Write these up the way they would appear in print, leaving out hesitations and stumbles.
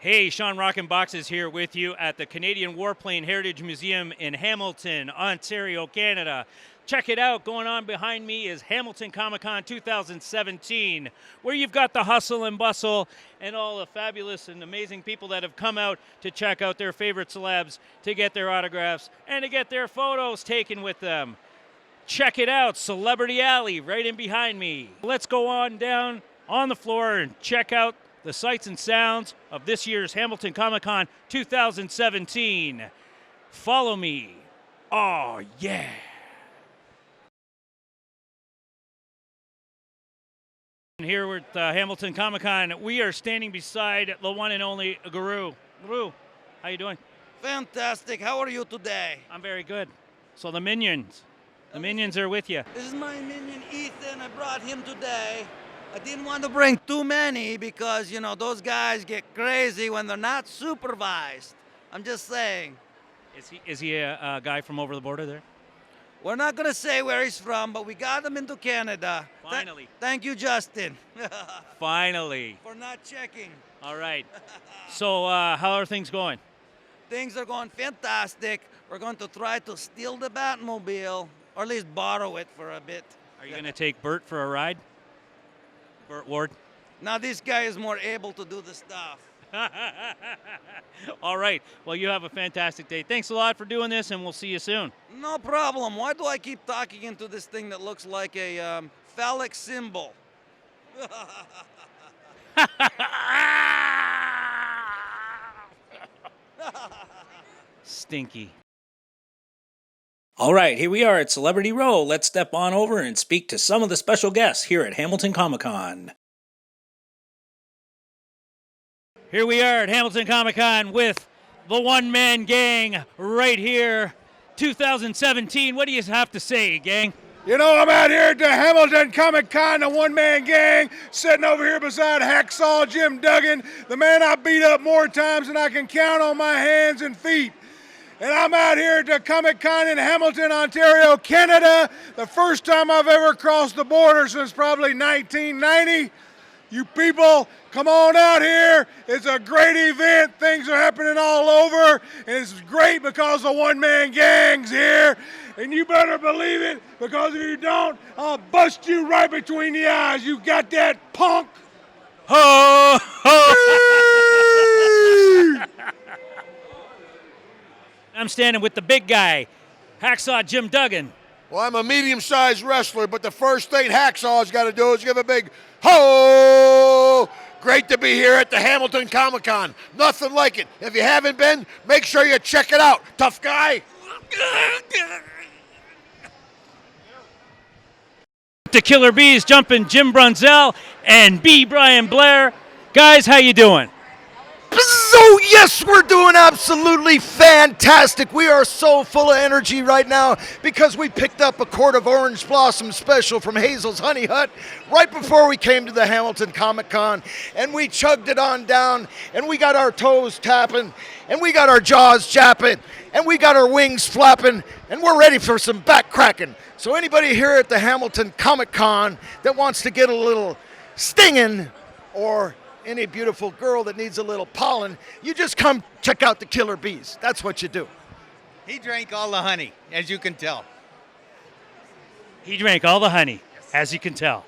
Hey, Sean Rockinboxes here with you at the Canadian Warplane Heritage Museum in Hamilton, Ontario, Canada. Check it out. Going on behind me is Hamilton Comic-Con 2017, where you've got the hustle and bustle and all the fabulous and amazing people that have come out to check out their favorite celebs, to get their autographs, and to get their photos taken with them. Check it out, Celebrity Alley right in behind me. Let's go on down on the floor and check out the sights and sounds of this year's Hamilton Comic-Con 2017. Follow me. Oh, yeah. Here with Hamilton Comic-Con, we are standing beside the one and only Guru. Guru, how you doing? Fantastic. How are you today? I'm very good. So the Minions are with you. This is my minion, Ethan. I brought him today. I didn't want to bring too many because, you know, those guys get crazy when they're not supervised. I'm just saying. Is he a guy from over the border there? We're not going to say where he's from, but we got him into Canada. Finally. Thank you, Justin. Finally. For not checking. All right. So how are things going? Things are going fantastic. We're going to try to steal the Batmobile, or at least borrow it for a bit. Are you going to take Bert for a ride? Bert Ward? Now this guy is more able to do the stuff. All right. Well, you have a fantastic day. Thanks a lot for doing this, and we'll see you soon. No problem. Why do I keep talking into this thing that looks like a phallic symbol? Stinky. All right, here we are at Celebrity Row. Let's step on over and speak to some of the special guests here at Hamilton Comic-Con. Here we are at Hamilton Comic-Con with the one-man gang right here, 2017. What do you have to say, gang? You know, I'm out here at the Hamilton Comic-Con, the one-man gang, sitting over here beside Hacksaw Jim Duggan, the man I beat up more times than I can count on my hands and feet. And I'm out here at the Comic-Con in Hamilton, Ontario, Canada, the first time I've ever crossed the border since probably 1990. You people, come on out here. It's a great event. Things are happening all over, and it's great because the one-man gang's here. And you better believe it, because if you don't, I'll bust you right between the eyes. You got that, punk? Ho, ho. I'm standing with the big guy, Hacksaw Jim Duggan. Well, I'm a medium-sized wrestler, but the first thing Hacksaw's got to do is give a big ho! Great to be here at the Hamilton Comic-Con. Nothing like it. If you haven't been, make sure you check it out. Tough guy. The Killer Bees jumping Jim Brunzell and B. Brian Blair. Guys, how you doing? So yes, we're doing absolutely fantastic. We are so full of energy right now because we picked up a quart of Orange Blossom Special from Hazel's Honey Hut right before we came to the Hamilton Comic-Con, and we chugged it on down, and we got our toes tapping, and we got our jaws japping, and we got our wings flapping, and we're ready for some back cracking. So anybody here at the Hamilton Comic-Con that wants to get a little stinging, or any beautiful girl that needs a little pollen, you just come check out the Killer Bees. That's what you do. He drank all the honey, as you can tell. He drank all the honey, as you can tell.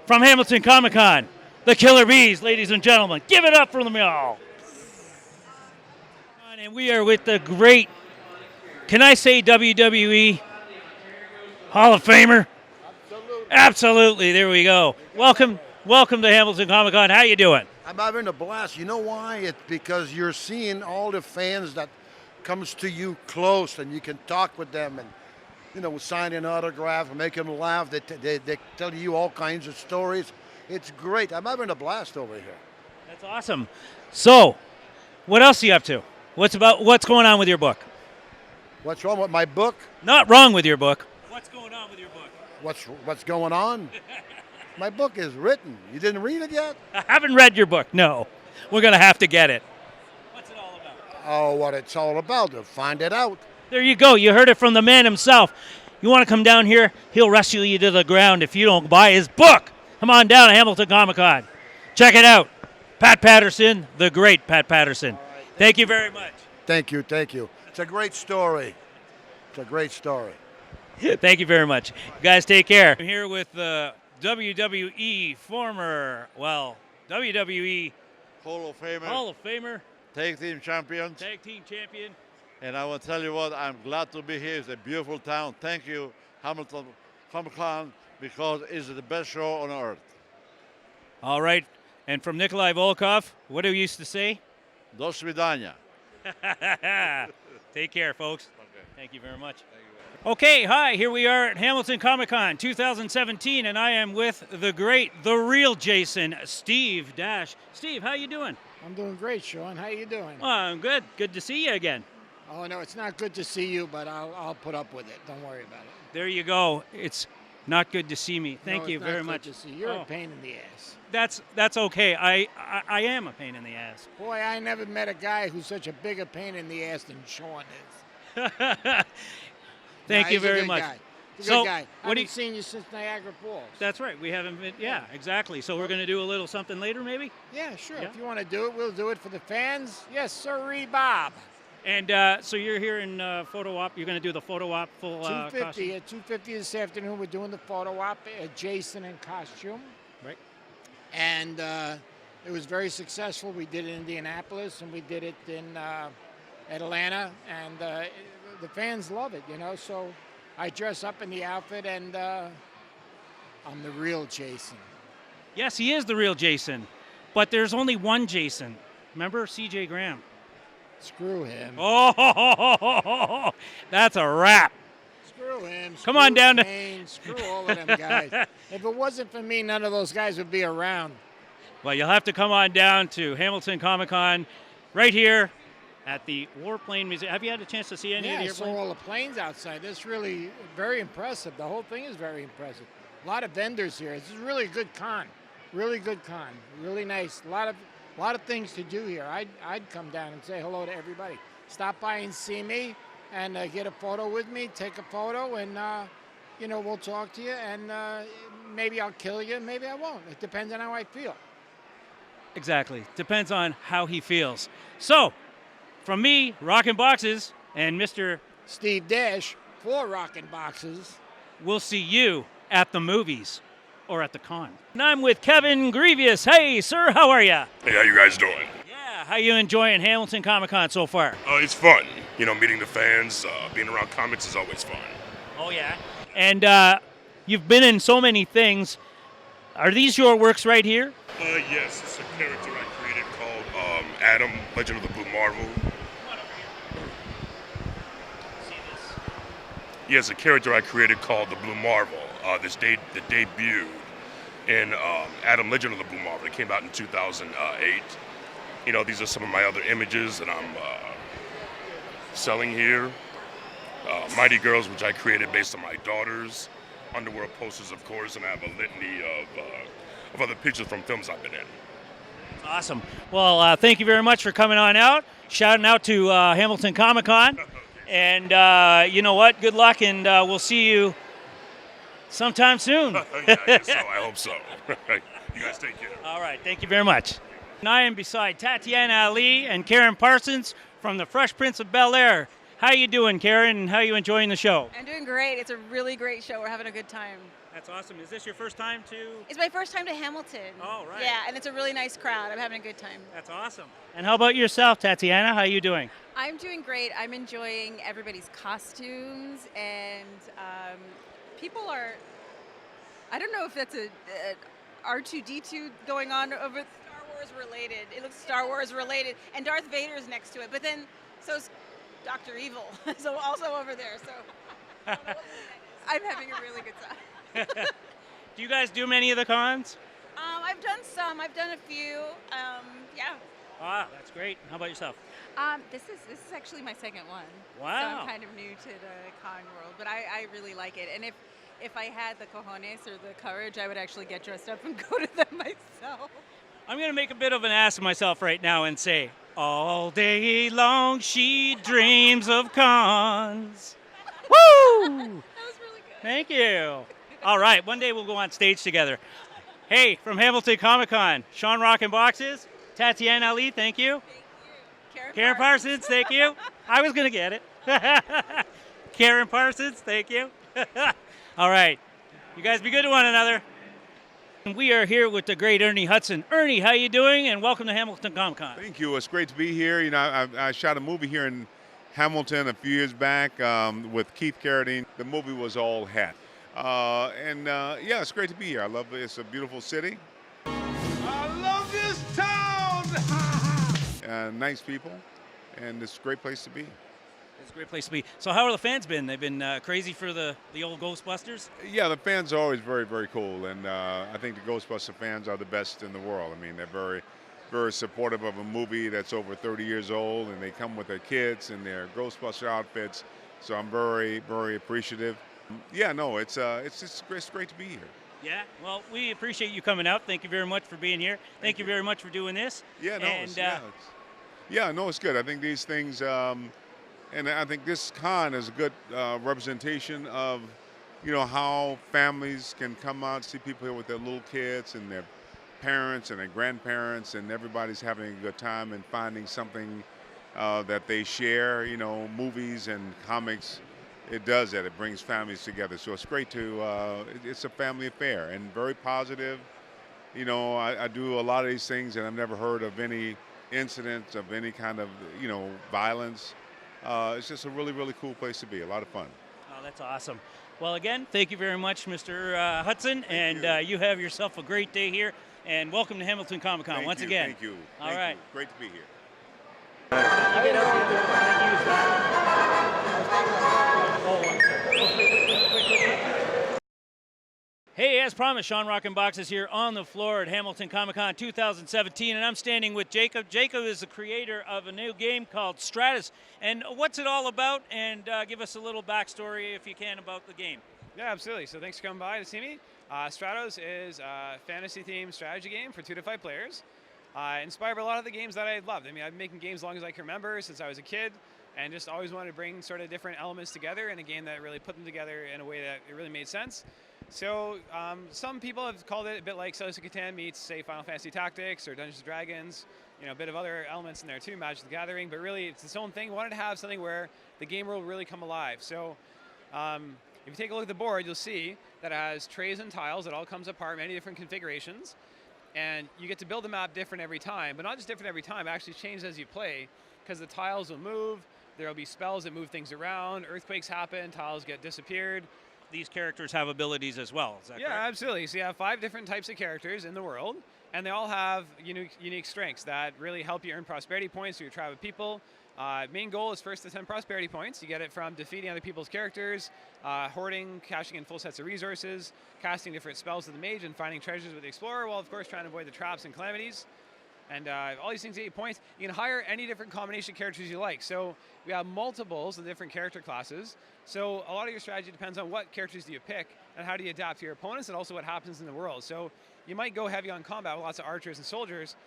From Hamilton Comic-Con, the Killer Bees, ladies and gentlemen. Give it up for them all. And we are with the great, can I say WWE Hall of Famer? Absolutely. There we go. Welcome to Hamilton Comic-Con. How you doing? I'm having a blast. You know why? It's because you're seeing all the fans that comes to you close, and you can talk with them and, you know, sign an autograph and make them laugh. They tell you all kinds of stories. It's great. I'm having a blast over here. That's awesome. So, what else are you up to? What's going on with your book? What's wrong with my book? Not wrong with your book. What's going on with your book? What's going on? My book is written. You didn't read it yet? I haven't read your book, no. We're going to have to get it. What's it all about? Oh, what it's all about. To find it out. There you go. You heard it from the man himself. You want to come down here? He'll wrestle you to the ground if you don't buy his book. Come on down to Hamilton Comic-Con. Check it out. Pat Patterson, the great Pat Patterson. Thank you very much. Thank you, thank you. It's a great story. It's a great story. Thank you very much. You guys take care. I'm here with the WWE WWE Hall of Famer, Hall of Famer, tag team champions. tag team champion. And I will tell you what, I'm glad to be here. It's a beautiful town. Thank you, Hamilton Comic Con, because it's the best show on earth. All right. And from Nikolai Volkov, what do we used to say? Do svidanya. Take care, folks. Okay. Thank you very much. Okay, hi, here we are at Hamilton Comic Con 2017, and I am with the great, the real Jason, Steve Dash. Steve, how you doing? I'm doing great, Sean. How you doing? Oh, I'm good. Good to see you again. Oh, no, it's not good to see you, but I'll put up with it. Don't worry about it. There you go. It's not good to see me. Thank No, you it's not very good much. to see you. You're Oh, a pain in the ass. that's okay. I am a pain in the ass. Boy, I never met a guy who's such a bigger pain in the ass than Sean is. Thank Nah, you he's a very good much. Guy. He's a So, good guy. what do I you- haven't seen you since Niagara Falls. That's right. We haven't been. Yeah, exactly. So we're going to do a little something later, maybe. Yeah, sure. Yeah. If you want to do it, we'll do it for the fans. Yes, sirree, Bob. And so you're here in photo op. You're going to do the photo op full 250 costume. at 2:50 this afternoon. We're doing the photo op. Jason in costume. Right. And it was very successful. We did it in Indianapolis and we did it in Atlanta, and the fans love it, you know. So I dress up in the outfit, and I'm the real Jason. Yes, he is the real Jason, but there's only one Jason. Remember C.J. Graham? Screw him. Oh, that's a wrap. Screw him. Come on screw down to- Kane, screw all of them guys. If it wasn't for me, none of those guys would be around. Well, you'll have to come on down to Hamilton Comic Con, right here at the Warplane Museum. Have you had a chance to see any of Yeah, the I saw airplanes? all the planes outside. That's really very impressive. The whole thing is very impressive. A lot of vendors here. This is really a good con. Really good con. Really nice. A lot of things to do here. I'd come down and say hello to everybody. Stop by and see me, and get a photo with me. Take a photo, and we'll talk to you. And maybe I'll kill you, maybe I won't. It depends on how I feel. Exactly. Depends on how he feels. So, from me, Rockinboxes, and Mr. Steve Dash for Rockinboxes. We'll see you at the movies or at the con. And I'm with Kevin Grievous. Hey, sir, how are you? Hey, how you guys doing? Yeah, how you enjoying Hamilton Comic Con so far? It's fun. You know, meeting the fans, being around comics is always fun. Oh, yeah. And you've been in so many things. Are these your works right here? Yes, it's a character I created called Adam, Legend of the Blue Marvel. Yes, a character I created called the Blue Marvel. That debuted in Adam, Legend of the Blue Marvel. It came out in 2008. You know, these are some of my other images that I'm selling here. Mighty Girls, which I created based on my daughters. Underworld posters, of course, and I have a litany of other pictures from films I've been in. Awesome. Well, thank you very much for coming on out. Shouting out to Hamilton Comic Con. And you know what? Good luck, and we'll see you sometime soon. Yeah, I guess so. I hope so. You guys take care. All right. Thank you very much. And I am beside Tatiana Ali and Karen Parsons from the Fresh Prince of Bel-Air. How you doing, Karen, and how you enjoying the show? I'm doing great. It's a really great show. We're having a good time. That's awesome. Is this your first time to? It's my first time to Hamilton. Oh, right. Yeah, and it's a really nice crowd. I'm having a good time. That's awesome. And how about yourself, Tatiana? How you doing? I'm doing great. I'm enjoying everybody's costumes, and people are. I don't know if that's a R2D2 going on over Star Wars related. It looks Star Wars related, and Darth Vader's next to it. But then so's Dr. Evil, so also over there. So I'm having a really good time. Do you guys do many of the cons? I've done some. I've done a few. Yeah. Ah, that's great. How about yourself? This is actually my second one. Wow. So I'm kind of new to the con world, but I really like it. And if I had the cojones or the courage, I would actually get dressed up and go to them myself. I'm going to make a bit of an ass of myself right now and say, all day long she dreams of cons. Woo! That was really good. Thank you. All right, one day we'll go on stage together. Hey, from Hamilton Comic Con, Sean Rockinboxes. Tatiana Ali, thank you. Karen Parsons. Parsons, thank you. I was going to get it. Karen Parsons, thank you. All right. You guys be good to one another. We are here with the great Ernie Hudson. Ernie, how you doing? And welcome to Hamilton Comic Con. Thank you. It's great to be here. You know, I shot a movie here in Hamilton a few years back with Keith Carradine. The movie was all hat. Yeah, it's great to be here. I love it. It's a beautiful city. I love this town. Nice people, and it's a great place to be. It's a great place to be. So how are the fans been? They've been crazy for the old Ghostbusters? Yeah, the fans are always very, very cool, and I think the Ghostbuster fans are the best in the world. I mean, they're very, very supportive of a movie that's over 30 years old, and they come with their kids and their Ghostbuster outfits. So I'm very, very appreciative. Yeah, no, it's great to be here. Yeah, well, we appreciate you coming out. Thank you very much for being here. Thank you very much for doing this. Yeah, no, it's good. I think these things, and I think this con is a good representation of, you know, how families can come out, see people here with their little kids and their parents and their grandparents, and everybody's having a good time and finding something that they share. You know, movies and comics, it does that. It brings families together. So it's great to, it's a family affair and very positive. You know, I do a lot of these things, and I've never heard of any incidents of any kind of, you know, violence. It's just a really, really cool place to be. A lot of fun. Oh, that's awesome. Well, again, thank you very much, Mr. Hudson, you have yourself a great day here, and welcome to Hamilton Comic Con once again. Thank you. All right. Great to be here. Hey, as promised, Sean Rockinboxes here on the floor at Hamilton Comic Con 2017, and I'm standing with Jacob. Jacob is the creator of a new game called Stratus. And what's it all about? And give us a little backstory, if you can, about the game. Yeah, absolutely. So thanks for coming by to see me. Stratos is a fantasy-themed strategy game for 2 to 5 players. Inspired by a lot of the games that I loved. I mean, I've been making games as long as I can remember, since I was a kid, and just always wanted to bring sort of different elements together in a game that really put them together in a way that it really made sense. So some people have called it a bit like Settlers of Catan meets, say, Final Fantasy Tactics or Dungeons & Dragons. You know, a bit of other elements in there too, Magic the Gathering, but really it's its own thing. We wanted to have something where the game will really come alive. So if you take a look at the board, you'll see that it has trays and tiles that all comes apart, many different configurations. And you get to build the map different every time, but not just different every time, it actually changes as you play, because the tiles will move, there'll be spells that move things around, earthquakes happen, tiles get disappeared. These characters have abilities as well, is that correct? Yeah, absolutely. So you have 5 different types of characters in the world, and they all have unique strengths that really help you earn prosperity points through your tribe of people. Main goal is first to 10 prosperity points. You get it from defeating other people's characters, hoarding, cashing in full sets of resources, casting different spells with the mage, and finding treasures with the explorer, while of course trying to avoid the traps and calamities. And all these things get you points. You can hire any different combination of characters you like. So we have multiples of different character classes. So a lot of your strategy depends on what characters do you pick and how do you adapt to your opponents, and also what happens in the world. So you might go heavy on combat with lots of archers and soldiers,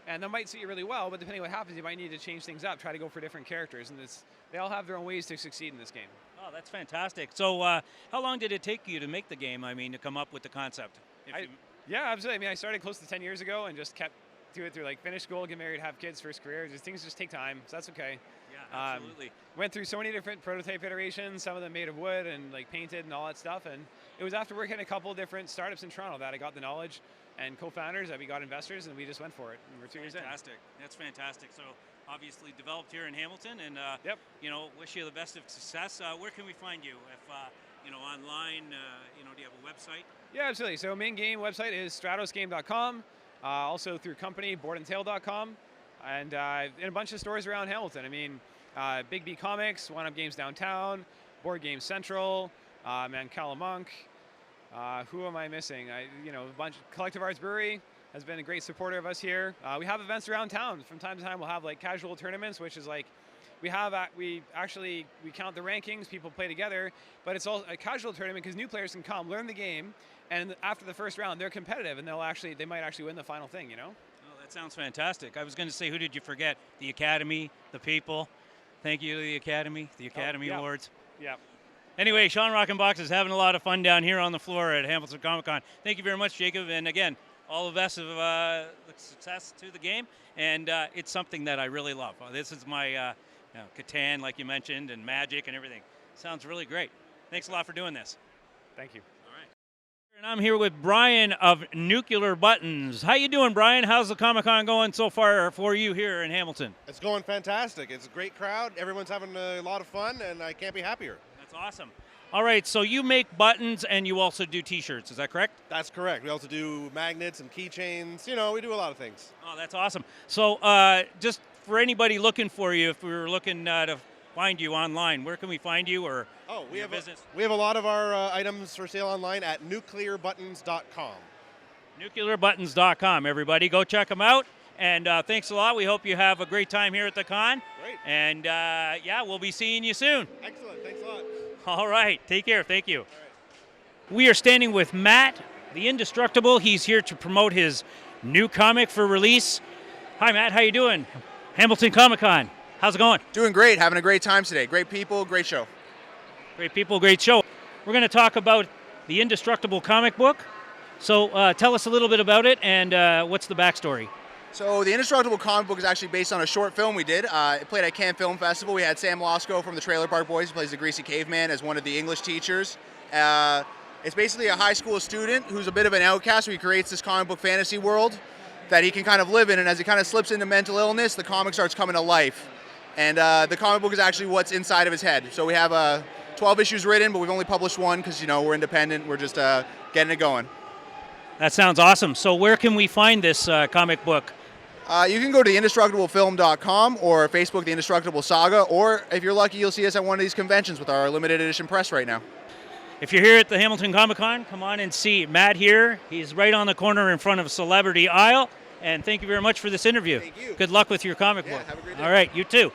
and that might suit you really well, but depending on what happens, you might need to change things up, try to go for different characters. And they all have their own ways to succeed in this game. Oh, that's fantastic. So how long did it take you to make the game, I mean, to come up with the concept? Yeah, absolutely. I mean, I started close to 10 years ago and just kept do it through, like, finish school, get married, have kids, first career. Things just take time, so that's okay. Yeah, absolutely. Went through so many different prototype iterations, some of them made of wood and like painted and all that stuff. And it was after working at a couple different startups in Toronto that I got the knowledge and co-founders that we got investors, and we just went for it. And we're 2 years in. Fantastic. That's fantastic. So obviously developed here in Hamilton, and yep. You know, wish you the best of success. Where can we find you? If you know, online, you know, do you have a website? Yeah, absolutely. So main game website is stratosgame.com. Also through company, boardandtail.com, and in a bunch of stores around Hamilton. I mean, Big B Comics, One Up Games Downtown, Board Game Central, Mancala. Who am I missing? A bunch. Collective Arts Brewery has been a great supporter of us here. We have events around town. From time to time, we'll have like casual tournaments, which is like, we count the rankings, people play together, but it's all a casual tournament because new players can come, learn the game, and after the first round, they're competitive, and they might actually win the final thing, you know? Oh, that sounds fantastic. I was going to say, who did you forget? The Academy, the people. Thank you to the Academy Awards. Yeah. Anyway, Sean Rockinboxes is having a lot of fun down here on the floor at Hamilton Comic Con. Thank you very much, Jacob, and again, all the best of success to the game, and it's something that I really love. This is my Catan, like you mentioned, and Magic and everything. Sounds really great. Thanks a lot for doing this. Thank you. All right. And I'm here with Brian of Nuclear Buttons. How you doing, Brian? How's the Comic-Con going so far for you here in Hamilton? It's going fantastic. It's a great crowd. Everyone's having a lot of fun, and I can't be happier. That's awesome. All right, so you make buttons and you also do T-shirts. Is that correct? That's correct. We also do magnets and keychains. You know, we do a lot of things. Oh, that's awesome. So just for anybody looking for you, if we were looking to find you online, where can we find you or we your have business? We have a lot of our items for sale online at nuclearbuttons.com. Nuclearbuttons.com, everybody. Go check them out. And thanks a lot. We hope you have a great time here at the con. Great. And, we'll be seeing you soon. Excellent. Thanks a lot. All right. Take care. Thank you. We are standing with Matt, the Indestructible. He's here to promote his new comic for release. Hi, Matt. How you doing? Hamilton Comic-Con. How's it going? Doing great. Having a great time today. Great people, great show. Great people, great show. We're going to talk about the Indestructible comic book. So tell us a little bit about it and what's the backstory? So the Indestructible comic book is actually based on a short film we did. It played at Cannes Film Festival. We had Sam Losco from the Trailer Park Boys, who plays the Greasy Caveman, as one of the English teachers. It's basically a high school student who's a bit of an outcast, so he creates this comic book fantasy world that he can kind of live in, and as he kind of slips into mental illness, the comic starts coming to life. And the comic book is actually what's inside of his head. So we have 12 issues written, but we've only published one because, we're independent. We're just getting it going. That sounds awesome. So where can we find this comic book? You can go to theindestructiblefilm.com or Facebook, The Indestructible Saga, or if you're lucky, you'll see us at one of these conventions with our limited edition press right now. If you're here at the Hamilton Comic-Con, come on and see Matt here. He's right on the corner in front of Celebrity Aisle. And thank you very much for this interview. Thank you. Good luck with your comic book. Have a great day. All right, you too.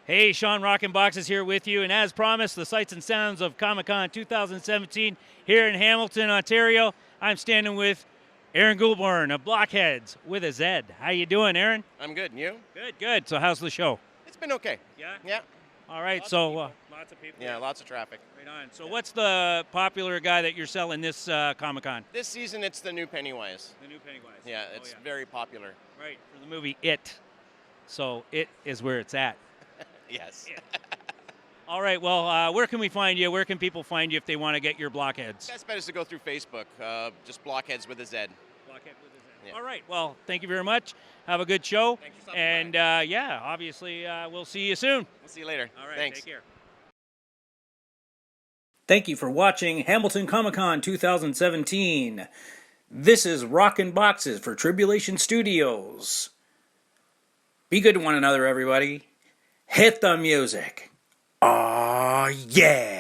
Hey, Sean Rockinboxes here with you, and as promised, the sights and sounds of Comic-Con 2017 here in Hamilton, Ontario. I'm standing with Aaron Goulburn of Blockheads with a Z. How you doing, Aaron? I'm good, and you? Good, good. So how's the show? It's been okay. Yeah? Yeah. All right, Lots lots of people. Yeah, lots of traffic. Right on. So what's the popular guy that you're selling this Comic-Con? This season, it's the new Pennywise. The new Pennywise. Yeah, it's very popular. Right, for the movie It. So It is where it's at. Yes. All right, well, where can we find you? Where can people find you if they want to get your Blockheads? Best bet is to go through Facebook, just Blockheads with a Z. Blockhead with a Z. Yeah. All right, well, thank you very much. Have a good show. Thanks for stopping and obviously, we'll see you soon. We'll see you later. All right, Thanks. take care. Thank you for watching Hamilton Comic-Con 2017. This is Rockin' Boxes for Tribulation Studios. Be good to one another, everybody. Hit the music. Aw, yeah.